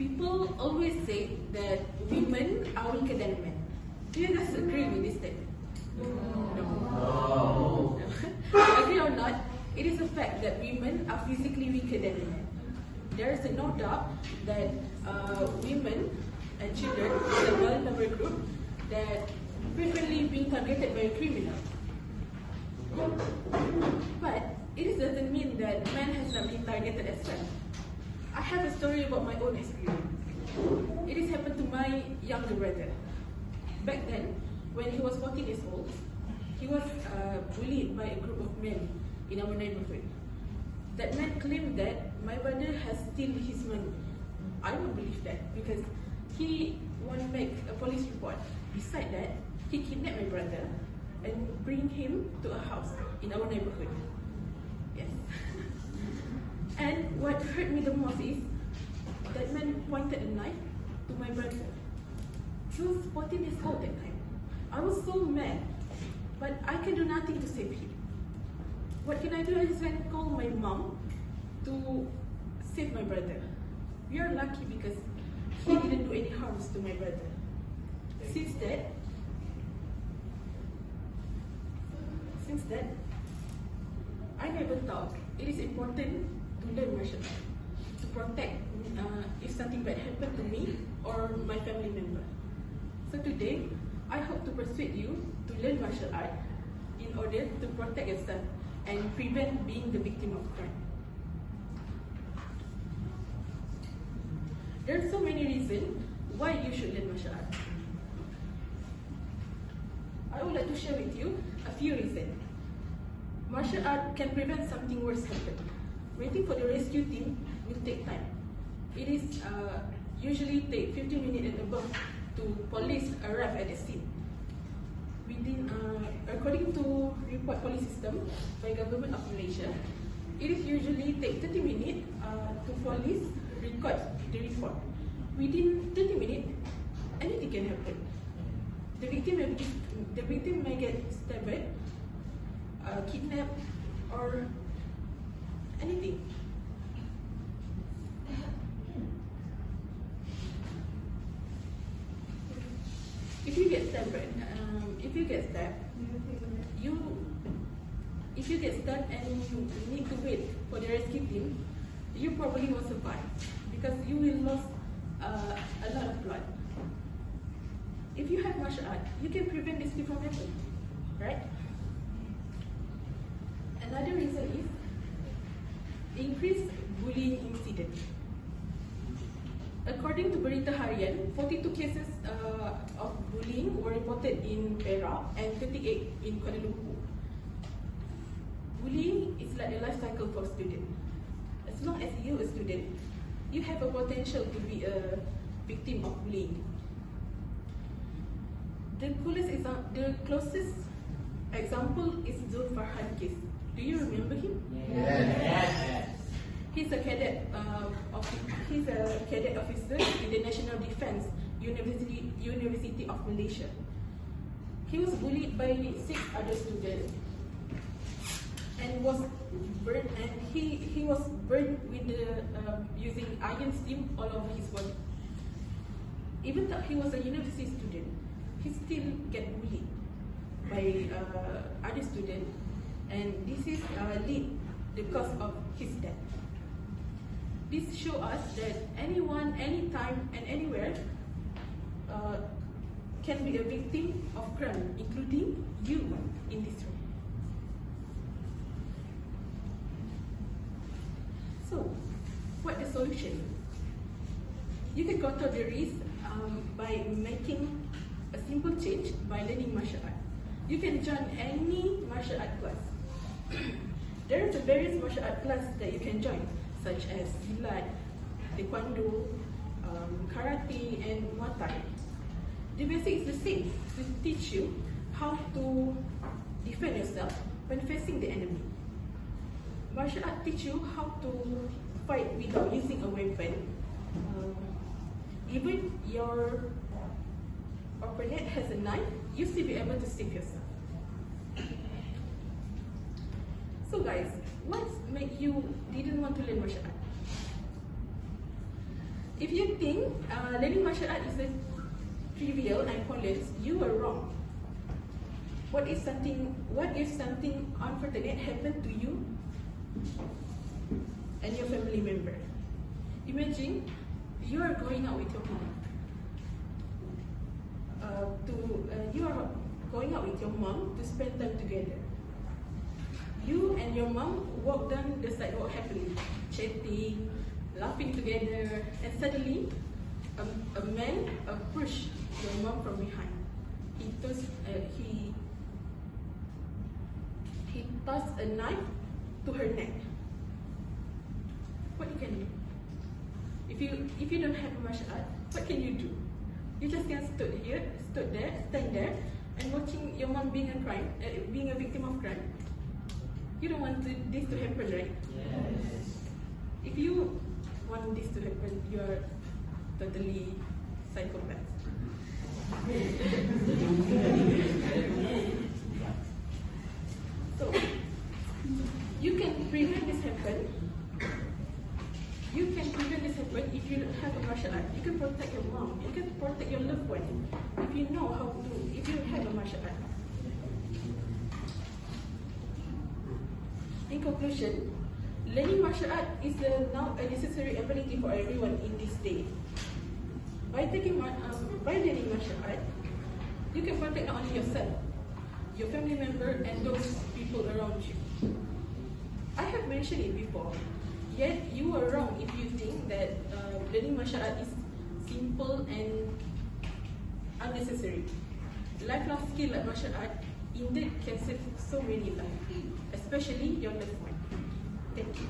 People always say that women are weaker than men. Do you guys agree with this statement? No. Agree or not, it is a fact that women are physically weaker than men. There is no doubt that women and children is a vulnerable group that frequently being targeted by a criminal. But it doesn't mean that men has not been targeted as well. I have a story about my own experience. It has happened to my younger brother. Back then, when he was 14 years old, he was bullied by a group of men in our neighborhood. That man claimed that my brother has stolen his money. I don't believe that because he want to make a police report. Besides that, he kidnapped my brother and bring him to a house in our neighborhood. Yes. And what hurt me the most is that man pointed a knife to my brother. He was 14 years old that time. I was so mad, but I can do nothing to save him. What can I do? I just went and called my mom to save my brother. We are lucky because he didn't do any harms to my brother. Since that, I never thought it is important to learn martial art to protect if something bad happened to me or my family member. So today, I hope to persuade you to learn martial art in order to protect yourself and prevent being the victim of crime. There are so many reasons why you should learn martial art. I would like to share with you a few reasons. Martial art can prevent something worse happening. Waiting for the rescue team will take time. It is usually take 15 minutes and above to police arrive at the scene. According to report police system by government of Malaysia, it is usually take 30 minutes to police record the report. Within 30 minutes, anything can happen. The victim may get stabbed, kidnapped, or anything. If you get stabbed, and you need to wait for the rescue team, you probably won't survive because you will lose a lot of blood. If you have martial art, you can prevent this from happening, right? Another reason is increased bullying incident. According to Berita Harian, 42 cases of bullying were reported in Perak and 38 in Kuala Lumpur. Bullying is like a life cycle for a student. As long as you're a student, you have a potential to be a victim of bullying. The closest example is Zulfarhan case. Do you remember him? Yes. He's a cadet officer in the National Defence University of Malaysia. He was bullied by 6 other students and was burned. And he was burned with using iron steam all over his body. Even though he was a university student, he still get bullied by other students, and this is lead the cause of his death. This shows us that anyone, anytime, and anywhere can be a victim of crime, including you in this room. So, what the solution? You can control the risk by making a simple change by learning martial art. You can join any martial art class. There are various martial art classes that you can join, such as Silat, Taekwondo, Karate, and Muay Thai. The basic is the same, to teach you how to defend yourself when facing the enemy. Martial art teach you how to fight without using a weapon. Even your opponent has a knife, you still be able to save yourself. So guys, what made you didn't want to learn martial art? If you think learning martial art is trivial and pointless, you are wrong. What if something unfortunate happened to you and your family member? Imagine you are going out with your mom. You are going out with your mom to spend time together. You and your mom walk down the sidewalk happily, chatting, laughing together, and suddenly a man approached your mom from behind. He tossed a knife to her neck. What you can do? If you don't have a martial art, what can you do? You just can stand there, and watching your mom being a victim of crime. You don't want this to happen, right? Yes. If you want this to happen, you are totally psychopath. So you can prevent this happen. You can prevent this happen if you have a martial art. You can protect your mom. You can protect your loved one if you know how to. If you have a martial art. In conclusion, learning martial art is now a necessary ability for everyone in this day. By learning martial art, you can protect not only yourself, your family member, and those people around you. I have mentioned it before, yet you are wrong if you think that learning martial art is simple and unnecessary. Lifelong skill like martial art indeed can save so many lives, especially your loved one. Thank you.